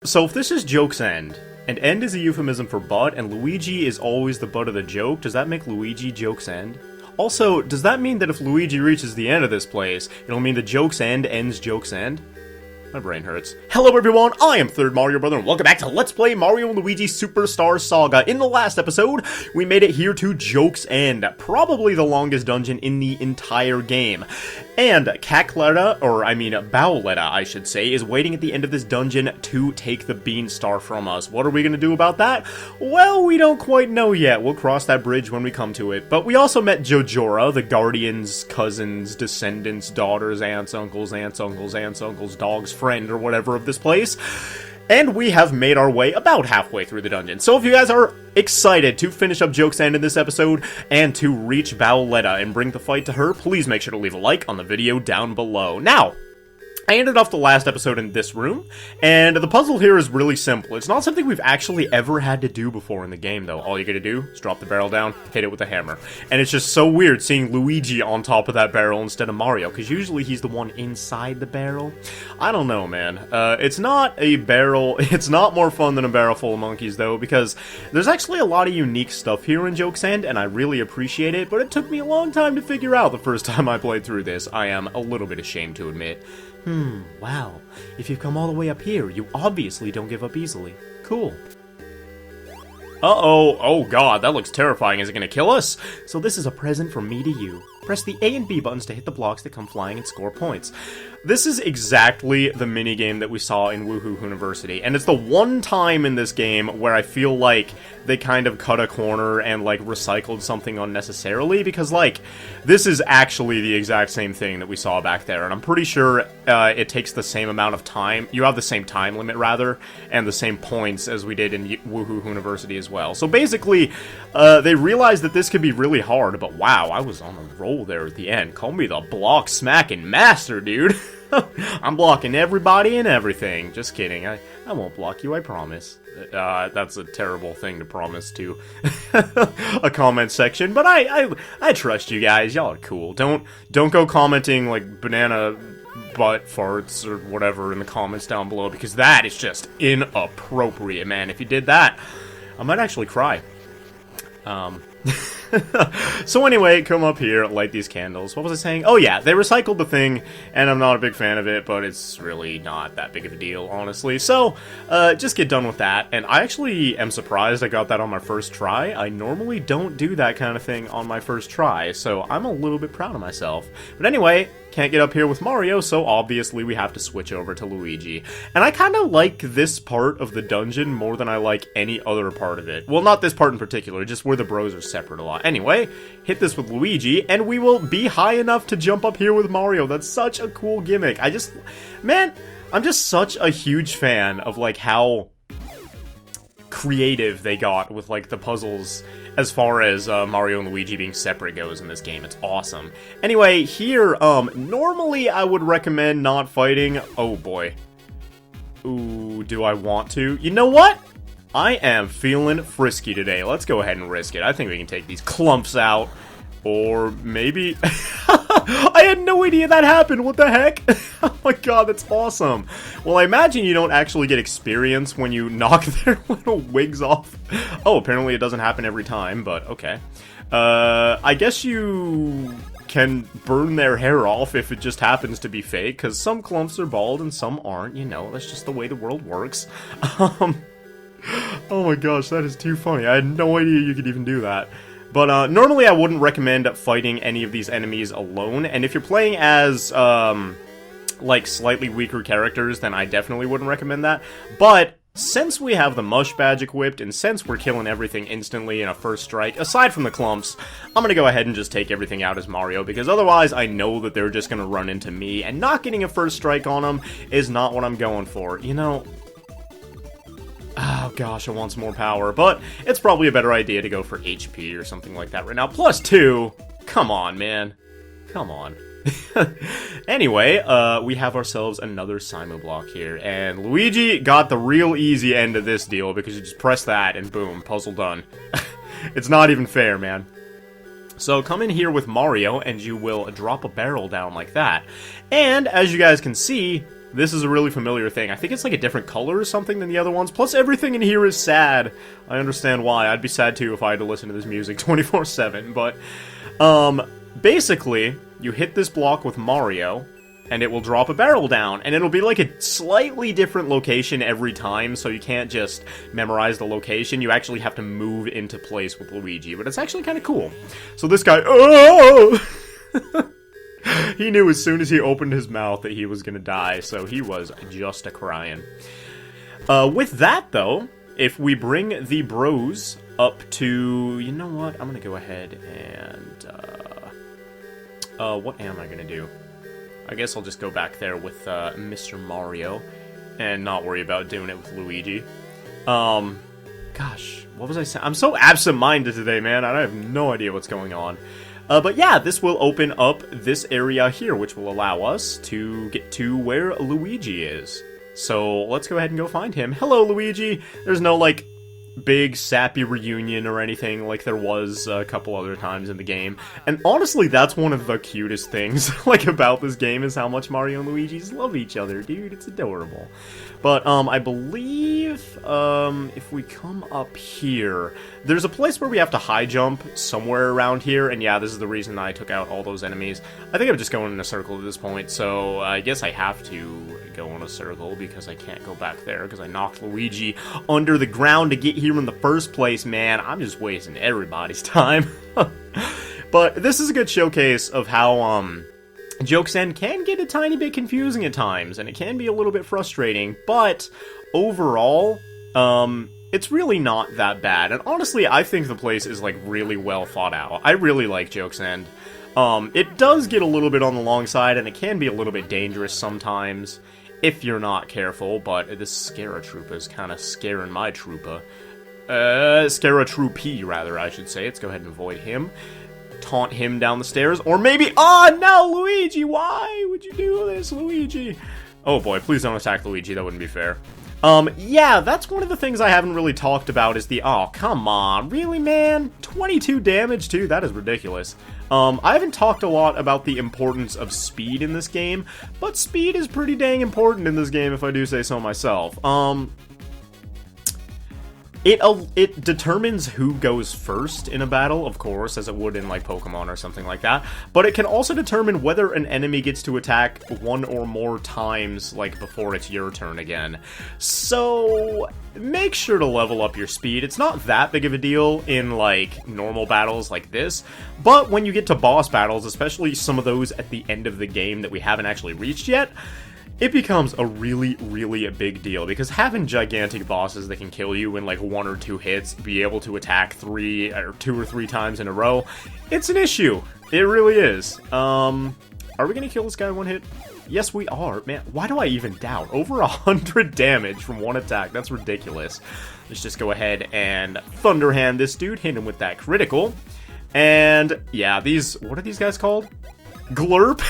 So if this is joke's end, and end is a euphemism for butt, and Luigi is always the butt of the joke, does that make Luigi joke's end? Also, does that mean that if Luigi reaches the end of this place, it'll mean the joke's end ends joke's end? My brain hurts. Hello everyone, I am Third Mario Brother, and welcome back to Let's Play Mario & Luigi Superstar Saga. In the last episode, we made it here to Joke's End, probably the longest dungeon in the entire game. And Bowletta, I should say, is waiting at the end of this dungeon to take the Bean Star from us. What are we gonna do about that? Well, we don't quite know yet. We'll cross that bridge when we come to it. But we also met Jojora, the guardians, cousins, descendants, daughters, aunts, uncles, dogs, friend, or whatever of this place. And we have made our way about halfway through the dungeon. So if you guys are excited to finish up Joke's End in this episode, and to reach Bowletta and bring the fight to her, please make sure to leave a like on the video down below. Now, I ended off the last episode in this room, and the puzzle here is really simple. It's not something we've actually ever had to do before in the game, though. All you gotta do is drop the barrel down, hit it with a hammer. And it's just so weird seeing Luigi on top of that barrel instead of Mario, because usually he's the one inside the barrel. I don't know, man. It's not a barrel, it's not more fun than a barrel full of monkeys, though, because there's actually a lot of unique stuff here in Joke's End, and I really appreciate it, but it took me a long time to figure out the first time I played through this. I am a little bit ashamed to admit. Wow. If you've come all the way up here, you obviously don't give up easily. Cool. Uh-oh. Oh god, that looks terrifying. Is it gonna kill us? So this is a present from me to you. Press the A and B buttons to hit the blocks that come flying and score points. This is exactly the minigame that we saw in Woohoo University, and it's the one time in this game where I feel like they kind of cut a corner and, like, recycled something unnecessarily, because, like, this is actually the exact same thing that we saw back there, and I'm pretty sure it takes the same amount of time. You have the same time limit, rather, and the same points as we did in Woohoo University as well. So basically, they realized that this could be really hard, but wow, I was on a roll there at the end. Call me the block smacking master, dude. I'm blocking everybody and everything. Just kidding. I won't block you, I promise. That's a terrible thing to promise to a comment section, but I trust you guys. Y'all are cool. Don't go commenting like banana butt farts or whatever in the comments down below, because that is just inappropriate, man. If you did that, I might actually cry. So anyway, come up here, light these candles. What was I saying? Oh yeah, they recycled the thing, and I'm not a big fan of it, but it's really not that big of a deal, honestly. So, just get done with that, and I actually am surprised I got that on my first try. I normally don't do that kind of thing on my first try, so I'm a little bit proud of myself. But anyway, can't get up here with Mario, so obviously we have to switch over to Luigi. And I kind of like this part of the dungeon more than I like any other part of it. Well, not this part in particular, just where the bros are separate a lot. Anyway, hit this with Luigi, and we will be high enough to jump up here with Mario. That's such a cool gimmick. Man, I'm just such a huge fan of, like, how creative they got with, like, the puzzles as far as Mario and Luigi being separate goes in this game. It's awesome. Anyway, here, normally I would recommend not fighting. Oh boy. Ooh, do I want to? You know what? I am feeling frisky today. Let's go ahead and risk it. I think we can take these clumps out. Or maybe... I had no idea that happened. What the heck? Oh my god, that's awesome. Well, I imagine you don't actually get experience when you knock their little wigs off. Oh, apparently it doesn't happen every time, but okay. I guess you can burn their hair off if it just happens to be fake, because some clumps are bald and some aren't. You know, that's just the way the world works. Oh my gosh, that is too funny. I had no idea you could even do that. But, normally I wouldn't recommend fighting any of these enemies alone, and if you're playing as, like, slightly weaker characters, then I definitely wouldn't recommend that. But since we have the Mush Badge equipped, and since we're killing everything instantly in a first strike, aside from the clumps, I'm gonna go ahead and just take everything out as Mario, because otherwise I know that they're just gonna run into me, and not getting a first strike on them is not what I'm going for. You know... Oh gosh, I want some more power, but it's probably a better idea to go for HP or something like that right now. +2! Come on, man. Come on. Anyway, we have ourselves another Simu block here, and Luigi got the real easy end of this deal, because you just press that and boom, puzzle done. It's not even fair, man. So come in here with Mario, and you will drop a barrel down like that. And, as you guys can see, this is a really familiar thing. I think it's like a different color or something than the other ones. Plus, everything in here is sad. I understand why. I'd be sad too if I had to listen to this music 24/7. But, basically, you hit this block with Mario, and it will drop a barrel down. And it'll be like a slightly different location every time, so you can't just memorize the location. You actually have to move into place with Luigi. But it's actually kind of cool. So this guy... Oh! He knew as soon as he opened his mouth that he was gonna die, so he was just a-crying. With that, though, if we bring the bros up to... You know what? I'm gonna go ahead and... what am I gonna do? I guess I'll just go back there with Mr. Mario and not worry about doing it with Luigi. Gosh, what was I saying? I'm so absent-minded today, man. I have no idea what's going on. But yeah, this will open up this area here, which will allow us to get to where Luigi is. So let's go ahead and go find him. Hello, Luigi! There's no, like, big sappy reunion or anything like there was a couple other times in the game. And honestly, that's one of the cutest things, like, about this game is how much Mario and Luigi's love each other, dude. It's adorable. But, I believe, if we come up here, there's a place where we have to high jump somewhere around here, and yeah, this is the reason I took out all those enemies. I think I'm just going in a circle at this point, so I guess I have to go in a circle because I can't go back there because I knocked Luigi under the ground to get here in the first place, man. I'm just wasting everybody's time. But this is a good showcase of how, Joke's End can get a tiny bit confusing at times, and it can be a little bit frustrating, but overall, it's really not that bad. And honestly, I think the place is, like, really well thought out. I really like Joke's End. It does get a little bit on the long side, and it can be a little bit dangerous sometimes if you're not careful, but this Scara-Troopa is kind of scaring my Troopa. Scara-Troopy, rather, I should say. Let's go ahead and avoid him. Taunt him down the stairs, or maybe... Oh, no, Luigi! Why would you do this, Luigi? Oh, boy, please don't attack Luigi. That wouldn't be fair. Yeah, that's one of the things I haven't really talked about is the... Oh, come on. Really, man? 22 damage, too? That is ridiculous. I haven't talked a lot about the importance of speed in this game, but speed is pretty dang important in this game, if I do say so myself. It determines who goes first in a battle, of course, as it would in, like, Pokemon or something like that. But it can also determine whether an enemy gets to attack one or more times, like, before it's your turn again. So, make sure to level up your speed. It's not that big of a deal in, like, normal battles like this. But when you get to boss battles, especially some of those at the end of the game that we haven't actually reached yet, it becomes a really, really a big deal, because having gigantic bosses that can kill you in like 1 or 2 hits, be able to attack 2 or 3 times in a row, it's an issue. It really is. Are we gonna kill this guy in 1 hit? Yes, we are. Man, why do I even doubt? Over 100 damage from 1 attack. That's ridiculous. Let's just go ahead and Thunderhand this dude, hit him with that critical. And yeah, what are these guys called? Glurp?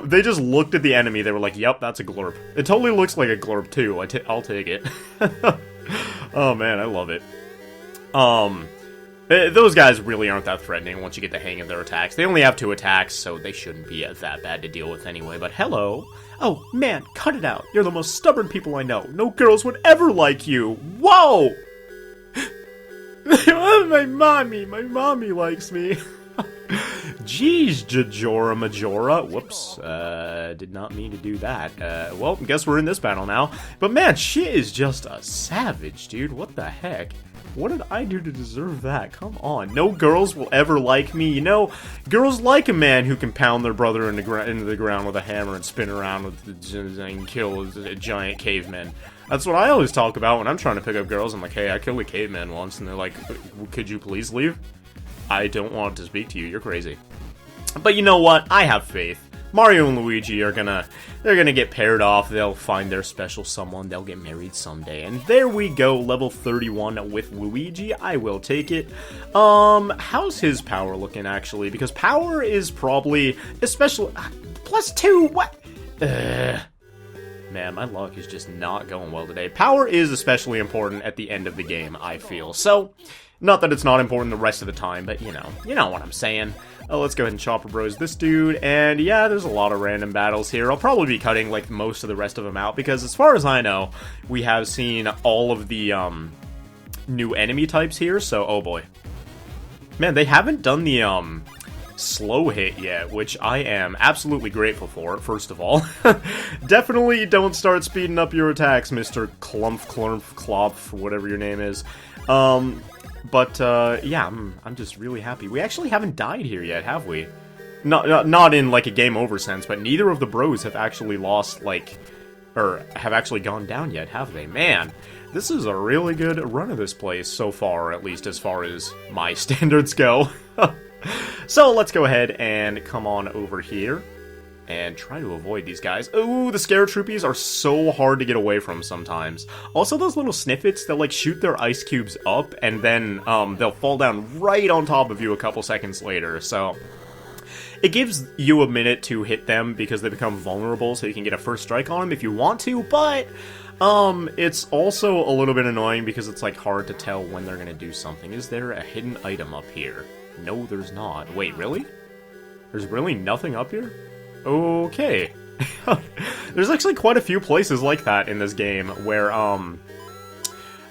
They just looked at the enemy, they were like, yep, that's a glurp. It totally looks like a glurp, too. I'll take it. Oh, man, I love it. Those guys really aren't that threatening once you get the hang of their attacks. They only have 2 attacks, so they shouldn't be that bad to deal with anyway, but hello. Oh, man, cut it out. You're the most stubborn people I know. No girls would ever like you. Whoa! My mommy likes me. Jeez, Jojora Majora. Whoops. Did not mean to do that. Well, guess we're in this battle now. But man, she is just a savage, dude. What the heck? What did I do to deserve that? Come on. No girls will ever like me. You know, girls like a man who can pound their brother into the ground with a hammer and spin around and kill a giant caveman. That's what I always talk about when I'm trying to pick up girls. I'm like, hey, I killed a caveman once. And they're like, could you please leave? I don't want to speak to you, you're crazy. But you know what? I have faith. Mario and Luigi are they're gonna get paired off, they'll find their special someone, they'll get married someday. And there we go, level 31 with Luigi, I will take it. How's his power looking, actually? Because power is probably, especially, +2, what? Man, my luck is just not going well today. Power is especially important at the end of the game, I feel. So, not that it's not important the rest of the time, but you know what I'm saying. Let's go ahead and Chopper Bros this dude, and yeah, there's a lot of random battles here. I'll probably be cutting, like, most of the rest of them out, because as far as I know, we have seen all of the, new enemy types here, so, oh boy. Man, they haven't done the, slow hit yet, which I am absolutely grateful for, first of all. Definitely don't start speeding up your attacks, Mr. Clumph, Clump, Clopf, whatever your name is. Yeah, I'm just really happy. We actually haven't died here yet, have we? Not in, like, a game over sense, but neither of the bros have actually lost, like, or have actually gone down yet, have they? Man, this is a really good run of this place so far, at least as far as my standards go. So, let's go ahead and come on over here and try to avoid these guys. Ooh, the Scare Troopies are so hard to get away from sometimes. Also, those little sniffets, they'll, like, shoot their ice cubes up, and then, they'll fall down right on top of you a couple seconds later, so... It gives you a minute to hit them because they become vulnerable, so you can get a first strike on them if you want to, but... it's also a little bit annoying because it's, like, hard to tell when they're gonna do something. Is there a hidden item up here? No, there's not. Wait, really? There's really nothing up here? Okay. There's actually quite a few places like that in this game where,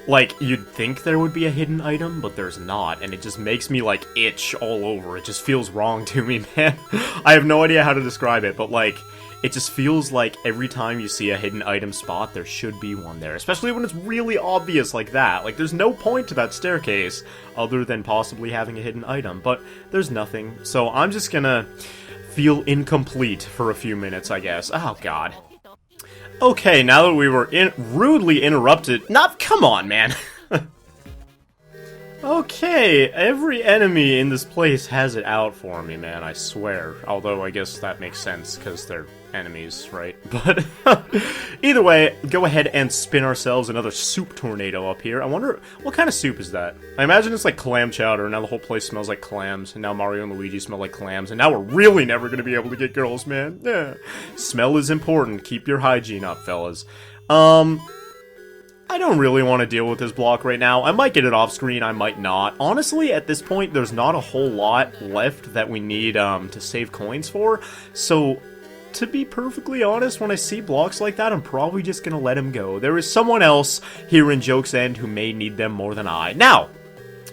like, you'd think there would be a hidden item, but there's not, and it just makes me, like, itch all over. It just feels wrong to me, man. I have no idea how to describe it, but, like, it just feels like every time you see a hidden item spot, there should be one there. Especially when it's really obvious like that. Like, there's no point to that staircase other than possibly having a hidden item. But there's nothing. So I'm just gonna feel incomplete for a few minutes, I guess. Oh, God. Okay, now that we were rudely interrupted... Come on, man! Okay, every enemy in this place has it out for me, man, I swear. Although, I guess that makes sense, because they're enemies, right? But, either way, go ahead and spin ourselves another soup tornado up here. I wonder, what kind of soup is that? I imagine it's like clam chowder, and now the whole place smells like clams, and now Mario and Luigi smell like clams, and now we're really never gonna be able to get girls, man. Yeah. Smell is important. Keep your hygiene up, fellas. I don't really want to deal with this block right now. I might get it off screen, I might not. Honestly, at this point, there's not a whole lot left that we need to save coins for. So, to be perfectly honest, when I see blocks like that, I'm probably just going to let them go. There is someone else here in Joke's End who may need them more than I. Now,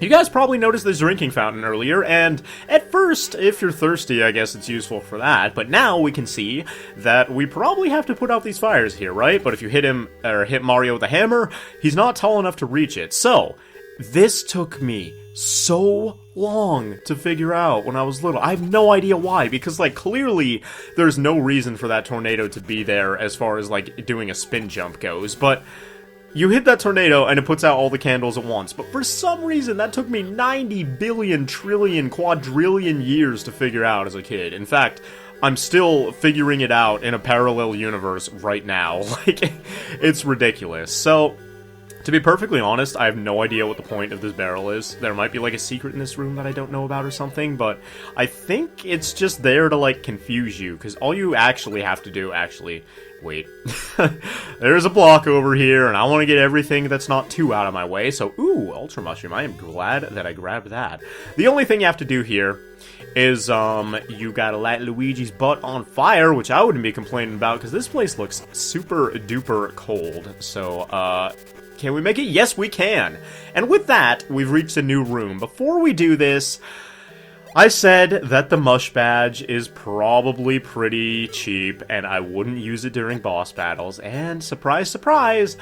you guys probably noticed this drinking fountain earlier, and at first, if you're thirsty, I guess it's useful for that, but now we can see that we probably have to put out these fires here, right? But if you hit him, or hit Mario with a hammer, he's not tall enough to reach it. So, this took me so long to figure out when I was little. I have no idea why, because, like, clearly there's no reason for that tornado to be there as far as, like, doing a spin jump goes, but... You hit that tornado, and it puts out all the candles at once, but for some reason, that took me 90 billion, trillion, quadrillion years to figure out as a kid. In fact, I'm still figuring it out in a parallel universe right now. Like, it's ridiculous. So, to be perfectly honest, I have no idea what the point of this barrel is. There might be, like, a secret in this room that I don't know about or something, but I think it's just there to, like, confuse you, because all you actually have to do, wait. There's a block over here, and I want to get everything that's not too out of my way, so, ooh, Ultra Mushroom, I am glad that I grabbed that. The only thing you have to do here is, you gotta light Luigi's butt on fire, which I wouldn't be complaining about, because this place looks super duper cold, so, can we make it? Yes, we can! And with that, we've reached a new room. Before we do this... I said that the Mush Badge is probably pretty cheap, and I wouldn't use it during boss battles, and surprise, surprise,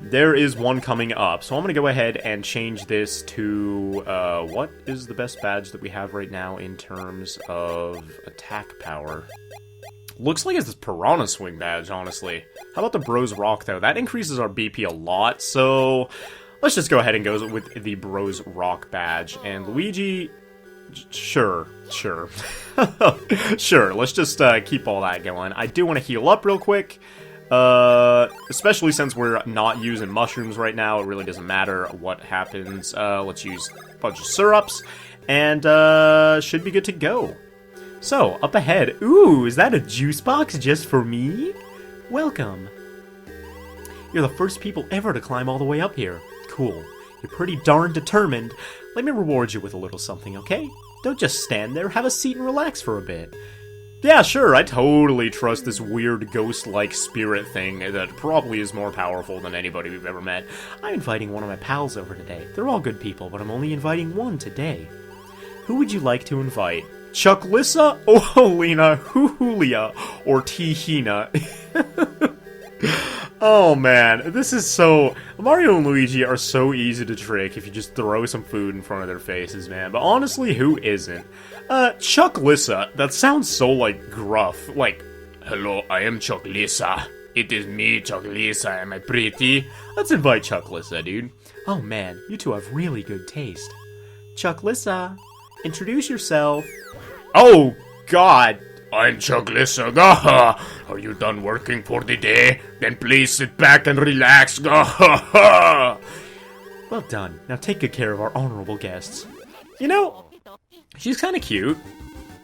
there is one coming up. So I'm going to go ahead and change this to, what is the best badge that we have right now in terms of attack power? Looks like it's this Piranha Swing badge, honestly. How about the Bros Rock, though? That increases our BP a lot, so let's just go ahead and go with the Bros Rock badge, and Luigi... Sure. Sure, let's just keep all that going. I do want to heal up real quick, especially since we're not using mushrooms right now. It really doesn't matter what happens. Let's use a bunch of syrups, and should be good to go. So, up ahead. Ooh, is that a juice box just for me? Welcome. You're the first people ever to climb all the way up here. Cool. You're pretty darn determined. Let me reward you with a little something, okay? Don't just stand there, have a seat and relax for a bit. Yeah, sure, I totally trust this weird ghost-like spirit thing that probably is more powerful than anybody we've ever met. I'm inviting one of my pals over today. They're all good people, but I'm only inviting one today. Who would you like to invite? Chucklissa, Oholina, Huhulia, or Tihina? Oh man, this is so... Mario and Luigi are so easy to trick if you just throw some food in front of their faces, man. But honestly, who isn't? Chucklissa, that sounds so, like, gruff. Like, hello, I am Chucklissa. It is me, Chucklissa, am I pretty? Let's invite Chucklissa, dude. Oh man, you two have really good taste. Chucklissa, introduce yourself. Oh, God. I'm Chucklissa. Are you done working for the day? Then please sit back and relax. Well done. Now take good care of our honorable guests. You know, she's kind of cute.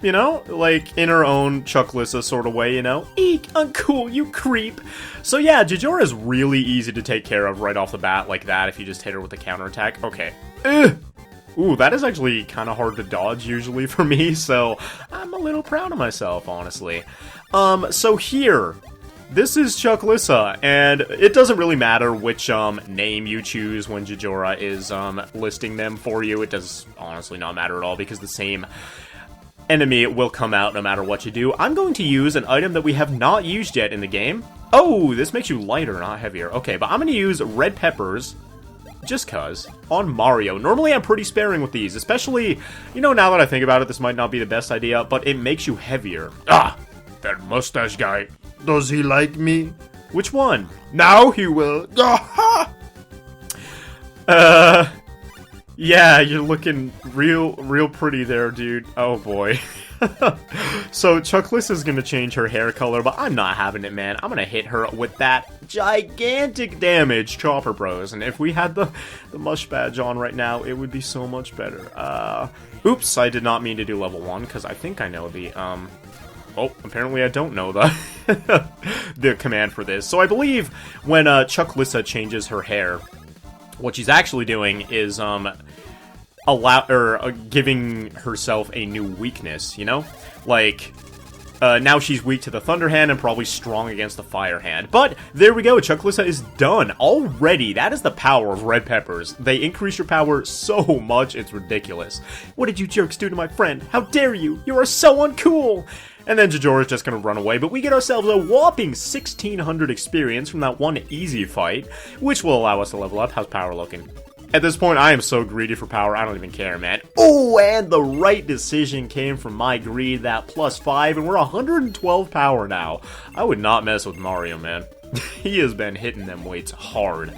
You know, like in her own Chucklissa sort of way, you know? Eek, uncool, you creep. So yeah, Jojora is really easy to take care of right off the bat like that if you just hit her with a counterattack. Okay. Ooh, that is actually kind of hard to dodge usually for me, so I'm a little proud of myself, honestly. So here, this is Chucklissa, and it doesn't really matter which, name you choose when Jojora is, listing them for you. It does honestly not matter at all, because the same enemy will come out no matter what you do. I'm going to use an item that we have not used yet in the game. Oh, this makes you lighter, not heavier. Okay, but I'm going to use red peppers, just cuz, on Mario. Normally I'm pretty sparing with these, especially, you know, now that I think about it, this might not be the best idea, but it makes you heavier. Ah, that mustache guy. Does he like me? Which one? Now he will. Yeah, you're looking real pretty there, dude. Oh boy. So Chucklissa's gonna change her hair color, but I'm not having it, man. I'm gonna hit her with that gigantic damage, Chopper Bros. And if we had the mush badge on right now, it would be so much better. Oops, I did not mean to do level 1, because I think I know the, oh, apparently I don't know the, the command for this. So I believe when, Chucklissa changes her hair, what she's actually doing is, giving herself a new weakness, you know? Like, now she's weak to the Thunder Hand and probably strong against the Fire Hand. But, there we go, Chucklissa is done. Already, that is the power of red peppers. They increase your power so much, it's ridiculous. What did you jerks do to my friend? How dare you? You are so uncool! And then Jojora's just gonna run away, but we get ourselves a whopping 1,600 experience from that one easy fight, which will allow us to level up. How's power looking? At this point, I am so greedy for power, I don't even care, man. Oh, and the right decision came from my greed, that +5, and we're 112 power now. I would not mess with Mario, man. He has been hitting them weights hard.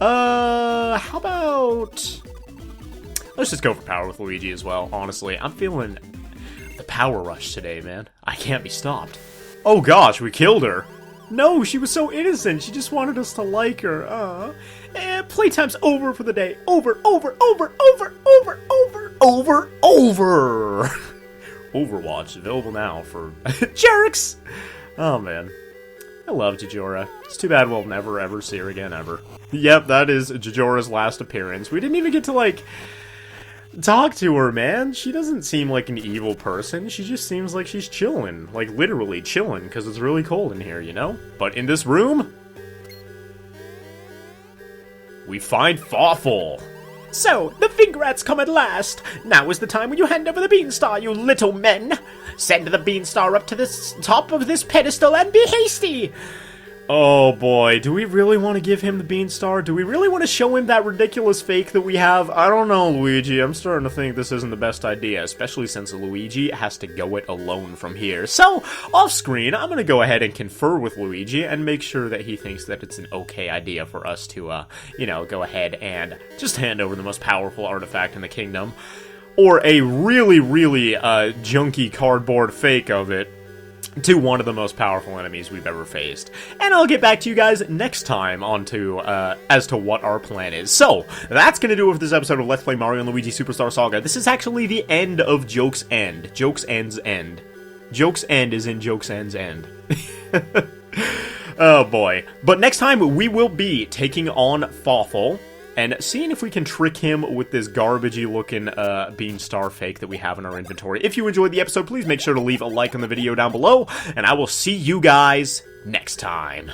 How about... Let's just go for power with Luigi as well, honestly. I'm feeling the power rush today, man. I can't be stopped. Oh gosh, we killed her. No, she was so innocent. She just wanted us to like her. Playtime's over for the day. Over. Overwatch available now for jerks. Oh man, I love Jojora. It's too bad we'll never ever see her again ever. Yep, that is Jojora's last appearance. We didn't even get to like talk to her, man. She doesn't seem like an evil person. She just seems like she's chilling. Like, literally chilling, because it's really cold in here, you know? But in this room, we find Fawful. So, the Fingrats come at last. Now is the time when you hand over the Beanstar, you little men. Send the Beanstar up to the top of this pedestal and be hasty. Oh boy, do we really want to give him the Beanstar? Do we really want to show him that ridiculous fake that we have? I don't know, Luigi. I'm starting to think this isn't the best idea, especially since Luigi has to go it alone from here. So, off screen, I'm going to go ahead and confer with Luigi and make sure that he thinks that it's an okay idea for us to, you know, go ahead and just hand over the most powerful artifact in the kingdom. Or a really, junky cardboard fake of it to one of the most powerful enemies we've ever faced. And I'll get back to you guys next time onto, as to what our plan is. So, that's gonna do it for this episode of Let's Play Mario & Luigi Superstar Saga. This is actually the end of Joke's End. Joke's End's End. Joke's End is in Joke's End's End. Oh boy. But next time we will be taking on Fawful and seeing if we can trick him with this garbagey looking bean star fake that we have in our inventory. If you enjoyed the episode, please make sure to leave a like on the video down below, and I will see you guys next time.